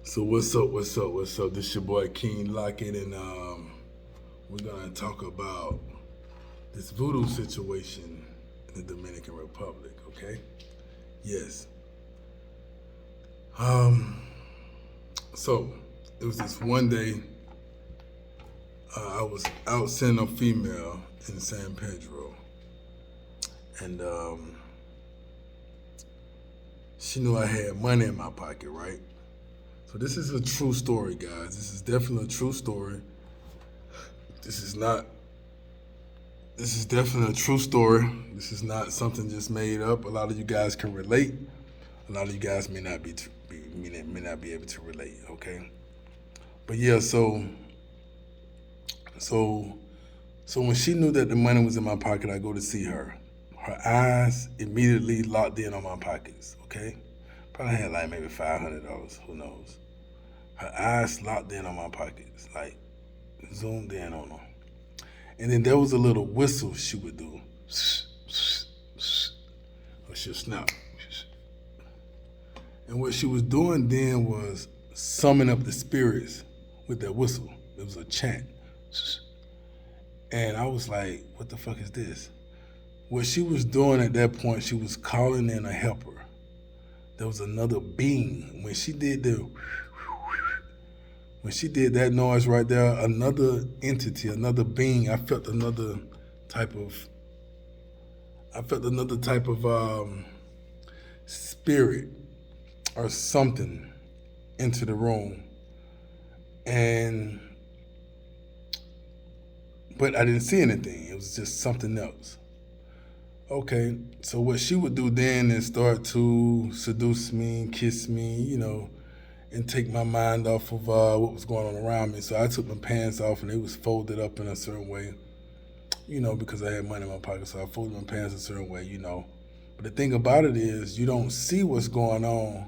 So what's up? This your boy King Lockett, and we're gonna talk about this voodoo situation in the Dominican Republic. Okay? Yes. Um. So it was this one day. I was out seeing a female in San Pedro, and she knew I had money in my pocket, right? So this is a true story, guys. This is definitely a true story. This is not. This is definitely a true story. This is not something just made up. A lot of you guys can relate. A lot of you guys may not be able to relate. Okay, but yeah. So so when she knew that the money was in my pocket, I go to see her. Her eyes immediately locked in on my pockets. Okay, probably had like maybe $500. Who knows? Her eyes locked in on my pockets, like zoomed in on them. And then there was a little whistle she would do. Or she'll snap. And what she was doing then was summing up the spirits with that whistle. It was a chant. And I was like, what the fuck is this? What she was doing at that point, she was calling in a helper. There was another being. When she did that noise right there, another entity, another being, type of I felt another type of spirit or something into the room. And but I didn't see anything. It was just something else. Okay, so what she would do then is start to seduce me, kiss me, and take my mind off of what was going on around me. So I took my pants off and they was folded up in a certain way, because I had money in my pocket. So I folded my pants a certain way. But the thing about it is you don't see what's going on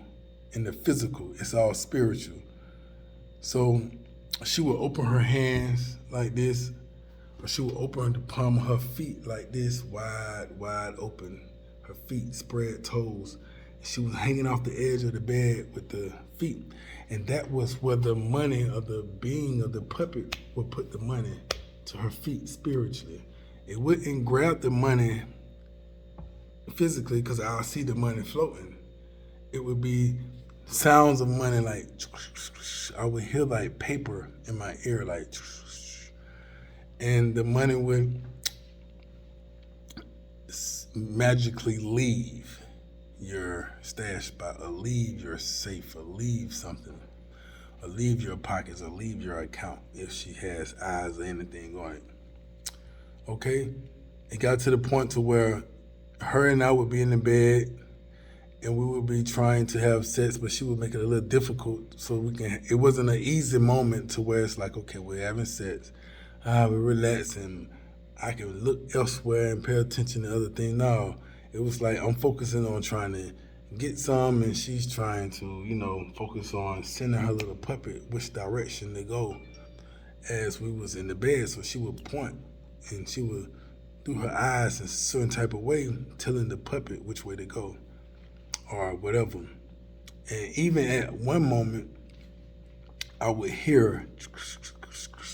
in the physical. It's all spiritual. So she would open her hands like this, or she would open the palm of her feet like this, wide open. Her feet spread toes. She was hanging off the edge of the bed with the feet. And that was where the money of the being of the puppet would put the money to her feet spiritually. It wouldn't grab the money physically because I'll see the money floating. It would be sounds of money like, I would hear like paper in my ear like, and the money would magically leave your stash spot, or leave your safe, or leave something, or leave your pockets, or leave your account if she has eyes or anything on it. Okay? It got to the point to where her and I would be in the bed and we would be trying to have sex, but she would make it a little difficult so it wasn't an easy moment to where it's like, okay, we're having sex, we're relaxing, I can look elsewhere and pay attention to other things. No, it was like I'm focusing on trying to get some, and she's trying to, focus on sending her little puppet which direction to go as we was in the bed. So she would point, and she would, through her eyes in a certain type of way, telling the puppet which way to go or whatever. And even at one moment, I would hear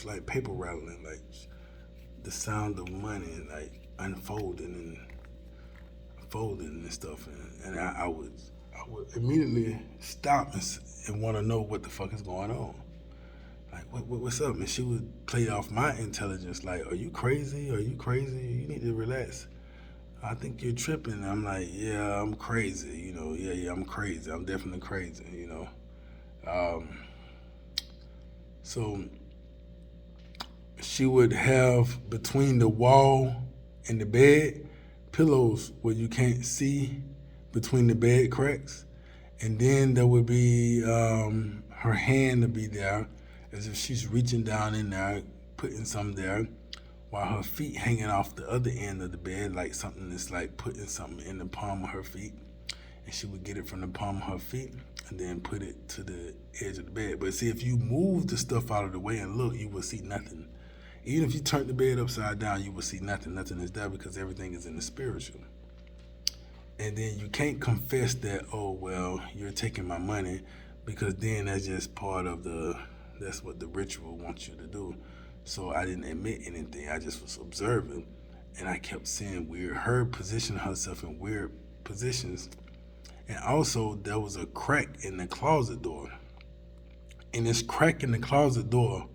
like paper rattling, like the sound of money like unfolding and folding and stuff, and I would immediately stop and want to know what the fuck is going on. Like, what's up? And she would play off my intelligence, like, are you crazy? Are you crazy? You need to relax. I think you're tripping. I'm like, yeah, I'm crazy. Yeah, I'm crazy. I'm definitely crazy. So she would have between the wall and the bed pillows where you can't see between the bed cracks, and then there would be her hand to be there as if she's reaching down in there putting something there, while her feet hanging off the other end of the bed, like something that's like putting something in the palm of her feet. And she would get it from the palm of her feet and then put it to the edge of the bed. But see, if you move the stuff out of the way and look, you will see nothing. Even if you turn the bed upside down, you will see nothing. Nothing is there because everything is in the spiritual. And then you can't confess that, oh, well, you're taking my money, because then that's just part of that's what the ritual wants you to do. So I didn't admit anything. I just was observing, and I kept seeing her position herself in weird positions. And also, there was a crack in the closet door. And this crack in the closet door,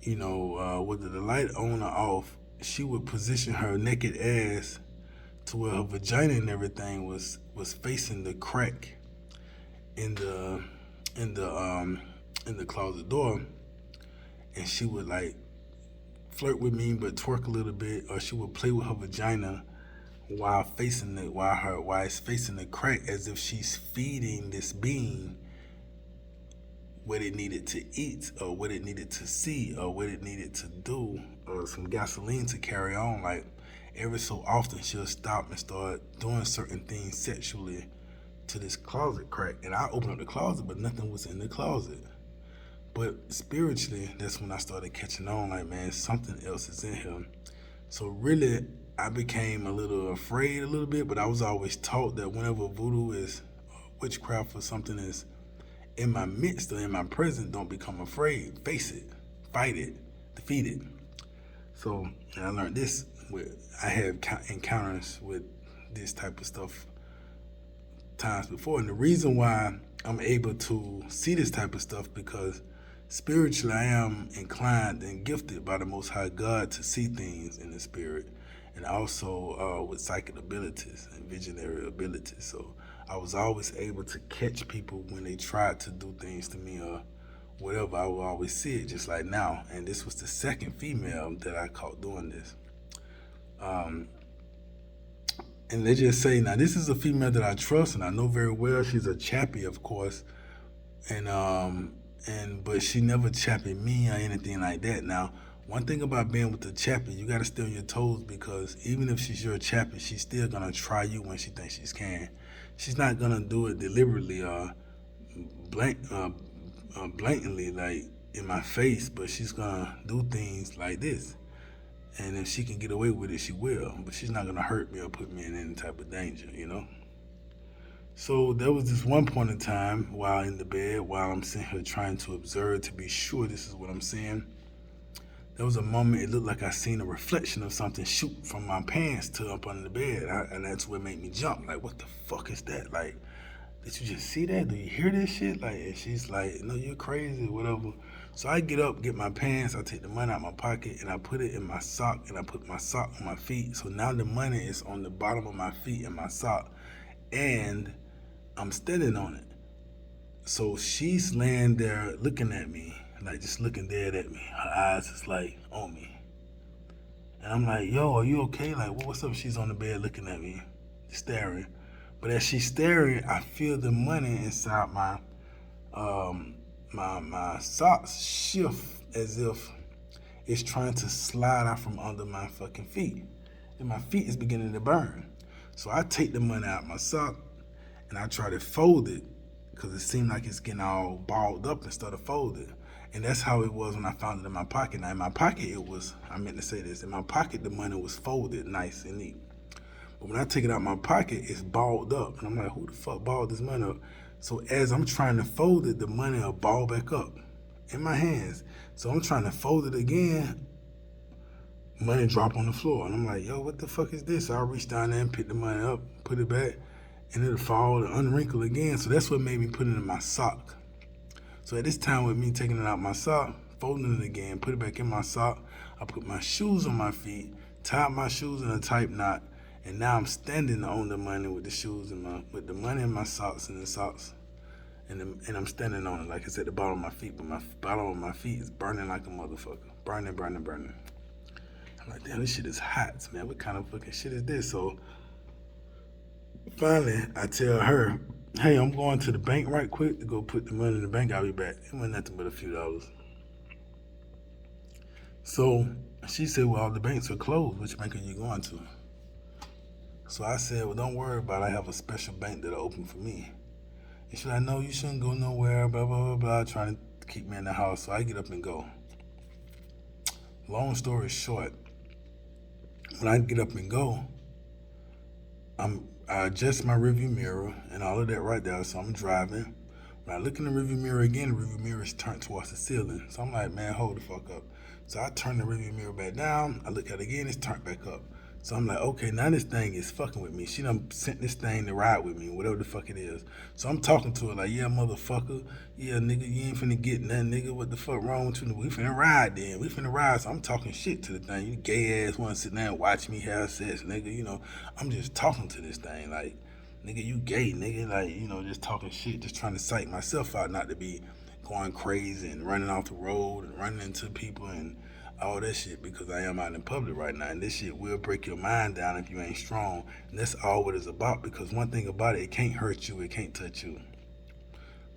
whether the light on or off, she would position her naked ass to where her vagina and everything was facing the crack in the in the in the closet door, and she would like flirt with me but twerk a little bit, or she would play with her vagina while it's facing the crack, as if she's feeding this being what it needed to eat, or what it needed to see, or what it needed to do, or some gasoline to carry on. Like every so often she'll stop and start doing certain things sexually to this closet crack. And I opened up the closet, but nothing was in the closet. But spiritually, that's when I started catching on, like, man, something else is in here. So really, I became a little afraid a little bit, but I was always taught that whenever voodoo is witchcraft or something is in my midst or in my presence, don't become afraid. Face it, fight it, defeat it. So I learned this. I have encounters with this type of stuff times before, and the reason why I'm able to see this type of stuff, because spiritually I am inclined and gifted by the Most High God to see things in the spirit, and also with psychic abilities and visionary abilities. So I was always able to catch people when they tried to do things to me or whatever. I would always see it, just like now. And this was the second female that I caught doing this. And they just say, now this is a female that I trust and I know very well. She's a chappie, of course, but she never chappie me or anything like that. Now, one thing about being with the chappie, you got to stay on your toes, because even if she's your chappie, she's still gonna try you when she thinks she can. She's not gonna do it deliberately or blatantly, like in my face, but she's gonna do things like this. And if she can get away with it, she will. But she's not gonna hurt me or put me in any type of danger, So there was this one point in time while in the bed, while I'm sitting here trying to observe to be sure this is what I'm seeing. There was a moment, it looked like I seen a reflection of something shoot from my pants to up under the bed. And that's what made me jump. Like, what the fuck is that? Like, did you just see that? Do you hear this shit? Like, and she's like, no, you're crazy, whatever. So I get up, get my pants, I take the money out of my pocket, and I put it in my sock, and I put my sock on my feet. So now the money is on the bottom of my feet in my sock, and I'm standing on it. So she's laying there looking at me, like just looking dead at me. Her eyes is like on me. And I'm like, yo, are you okay? Like, what's up? She's on the bed looking at me, staring. But as she's staring, I feel the money inside my socks shift as if it's trying to slide out from under my fucking feet. And my feet is beginning to burn. So I take the money out of my sock and I try to fold it, because it seemed like it's getting all balled up instead of folded. And that's how it was when I found it in my pocket. Now in my pocket I meant to say this, in my pocket the money was folded nice and neat. But when I take it out of my pocket, it's balled up. And I'm like, who the fuck balled this money up? So as I'm trying to fold it, the money will ball back up in my hands. So I'm trying to fold it again, money drop on the floor. And I'm like, yo, what the fuck is this? So I reach down there and pick the money up, put it back, and it'll fall and unwrinkle again. So that's what made me put it in my sock. So at this time, with me taking it out my sock, folding it again, put it back in my sock, I put my shoes on my feet, tied my shoes in a tight knot, and now I'm standing on the money with the shoes and with the money in my socks and the socks, and I'm standing on it like it's at the bottom of my feet, but my bottom of my feet is burning like a motherfucker, burning. I'm like, damn, this shit is hot, man. What kind of fucking shit is this? So finally, I tell her, hey, I'm going to the bank right quick to go put the money in the bank. I'll be back. It wasn't nothing but a few dollars. So she said, well, the banks are closed. Which bank are you going to? So I said, well, don't worry about it. I have a special bank that'll open for me. And she's like, no, you shouldn't go nowhere, blah, blah, blah, blah, trying to keep me in the house. So I get up and go. Long story short, when I get up and go, I adjust my rearview mirror and all of that right there. So I'm driving. When I look in the rearview mirror again, the rearview mirror is turned towards the ceiling. So I'm like, man, hold the fuck up. So I turn the rearview mirror back down. I look at it again, it's turned back up. So I'm like, okay, now this thing is fucking with me. She done sent this thing to ride with me, whatever the fuck it is. So I'm talking to her like, yeah, motherfucker. Yeah, nigga, you ain't finna get nothing, nigga. What the fuck wrong with you? We finna ride then. We finna ride. So I'm talking shit to the thing. You gay ass wanna sit there and watch me have sex, nigga. You know, I'm just talking to this thing like, nigga, you gay, nigga. Like, you know, just talking shit, just trying to psych myself out not to be going crazy and running off the road and running into people and all that shit because I am out in public right now. And this shit will break your mind down if you ain't strong. And that's all what it's about because one thing about it can't hurt you, it can't touch you.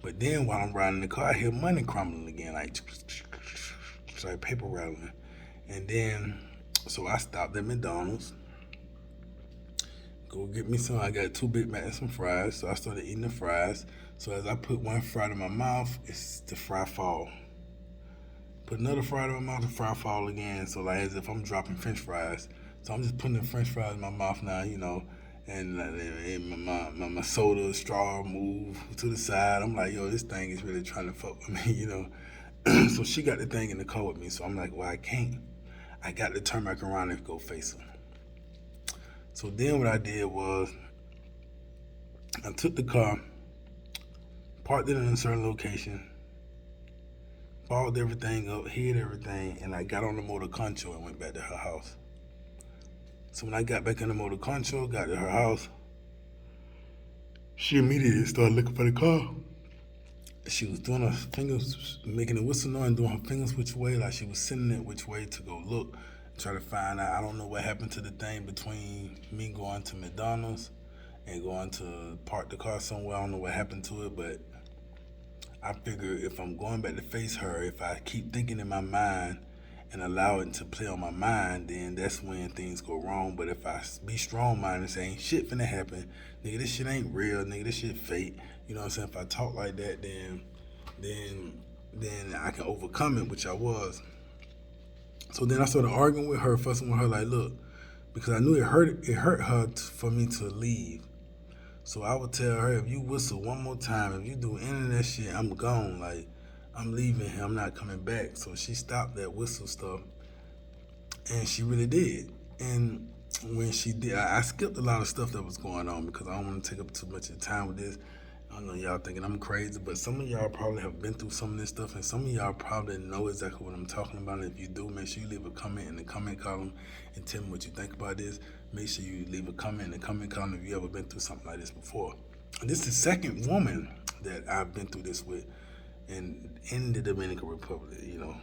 But then while I'm riding the car, I hear money crumbling again, like paper rattling. And then, so I stopped at McDonald's. Go get me some. I got 2 Big Macs and some fries. So I started eating the fries. So as I put one fry in my mouth, it's the fry fall. Put another fry in my mouth, the fry fall again. So like as if I'm dropping French fries. So I'm just putting the French fries in my mouth now, you know. And my soda straw move to the side. I'm like, yo, this thing is really trying to fuck with me, you know. So she got the thing in the car with me. So I'm like, well, I can't. I got to turn back around and go face her. So then what I did was I took the car, parked it in a certain location, balled everything up, hid everything, and I got on the motor concho and went back to her house. So when I got back in the motor concho, got to her house, she immediately started looking for the car. She was doing her fingers, making a whistle noise and doing her fingers which way, like she was sending it which way to go look. Try to find out. I don't know what happened to the thing between me going to McDonald's and going to park the car somewhere. I don't know what happened to it, but I figure if I'm going back to face her, if I keep thinking in my mind and allow it to play on my mind, then that's when things go wrong. But if I be strong-minded and say, ain't shit finna happen, nigga, this shit ain't real, nigga, this shit fake. You know what I'm saying? If I talk like that, then I can overcome it, which I was. So then I started arguing with her, fussing with her, like, look, because I knew it hurt her for me to leave. So I would tell her, if you whistle one more time, if you do any of that shit, I'm gone. Like, I'm leaving here, I'm not coming back. So she stopped that whistle stuff, and she really did. And when she did, I skipped a lot of stuff that was going on because I don't want to take up too much of the time with this. I know y'all thinking I'm crazy, but some of y'all probably have been through some of this stuff, and some of y'all probably know exactly what I'm talking about. And if you do, make sure you leave a comment in the comment column and tell me what you think about this. Make sure you leave a comment in the comment column if you ever been through something like this before. And this is the second woman that I've been through this with in the Dominican Republic, you know.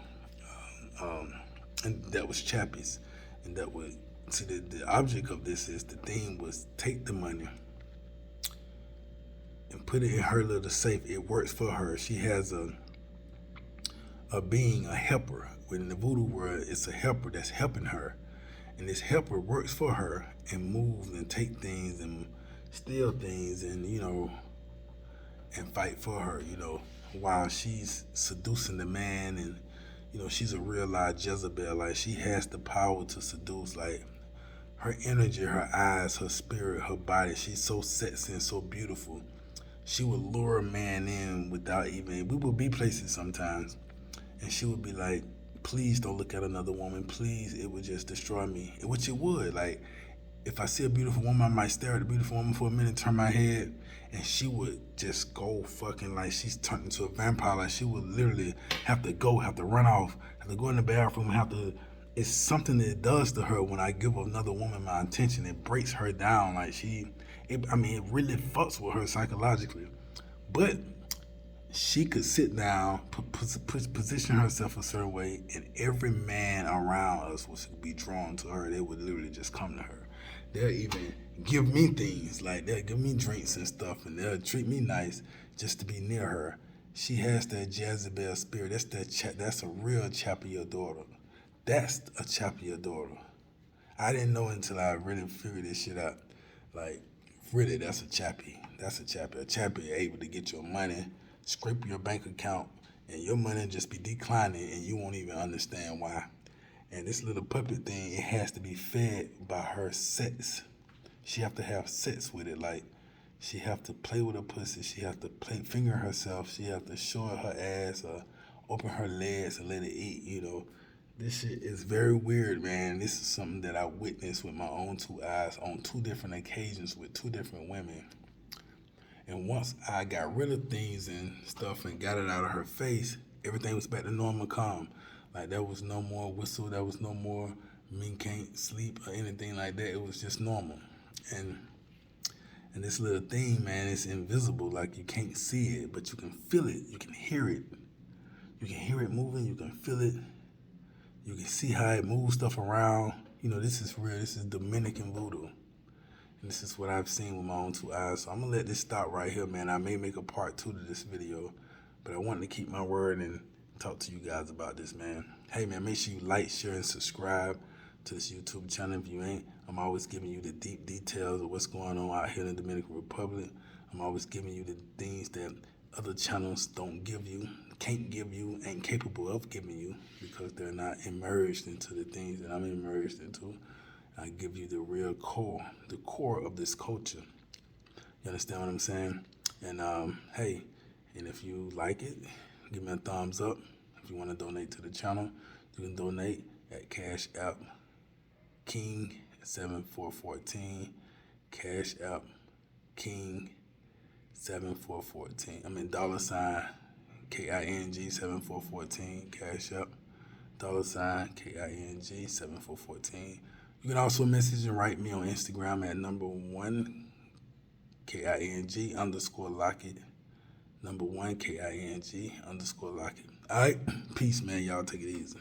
And that was Chappie's. And that was, see, the object of this is, the theme was take the money and put it in her little safe. It works for her. She has a being, a helper. Within the voodoo world, it's a helper that's helping her. And this helper works for her and moves and take things and steal things and, you know, and fight for her, you know, while she's seducing the man. And, you know, she's a real live Jezebel. Like, she has the power to seduce. Like, her energy, her eyes, her spirit, her body, she's so sexy and so beautiful. She would lure a man in without even, we would be places sometimes, and she would be like, please don't look at another woman, please, it would just destroy me. Which it would. Like, if I see a beautiful woman, I might stare at a beautiful woman for a minute, turn my head, and she would just go fucking like she's turned into a vampire. Like, she would literally have to run off, have to go in the bathroom, it's something that it does to her when I give another woman my attention. It breaks her down. Like, it really fucks with her psychologically. But she could sit down, position herself a certain way, and every man around us would be drawn to her. They would literally just come to her. They'll even give me things, like they'll give me drinks and stuff, and they'll treat me nice just to be near her. She has that Jezebel spirit. That's a real Chapiadora. That's a Chapiadora. I didn't know until I really figured this shit out. Like, really, that's a chappie. That's a chappie. A chappie able to get your money, scrape your bank account, and your money just be declining, and you won't even understand why. And this little puppet thing, it has to be fed by her sex. She have to have sex with it. Like, She have to play with her pussy. She have to finger herself. She have to show her ass or open her legs and let it eat, you know. This shit is very weird, man. This is something that I witnessed with my own two eyes on 2 different occasions with 2 different women. And once I got rid of things and stuff and got it out of her face, everything was back to normal calm. Like there was no more whistle, there was no more me can't sleep or anything like that. It was just normal. And this little thing, man, it's invisible. Like you can't see it, but you can feel it. You can hear it. You can hear it moving. You can feel it. You can see how it moves stuff around. You know, this is real. This is Dominican Voodoo. And this is what I've seen with my own 2 eyes. So I'm going to let this stop right here, man. I may make a part 2 to this video, but I wanted to keep my word and talk to you guys about this, man. Hey, man, make sure you like, share, and subscribe to this YouTube channel. If you ain't, I'm always giving you the deep details of what's going on out here in the Dominican Republic. I'm always giving you the things that other channels don't give you, can't give you, ain't capable of giving you because they're not immersed into the things that I'm immersed into. I give you the real core, the core of this culture. You understand what I'm saying? And hey, and if you like it, give me a thumbs up. If you want to donate to the channel, you can donate at Cash App King 7414. Cash App King 7414. I mean $ KING 7414. Cash App $ KING 7414. You can also message and write me on Instagram at #1 KING _Lockett. #1 KING _Lockett. All right, peace, man. Y'all take it easy.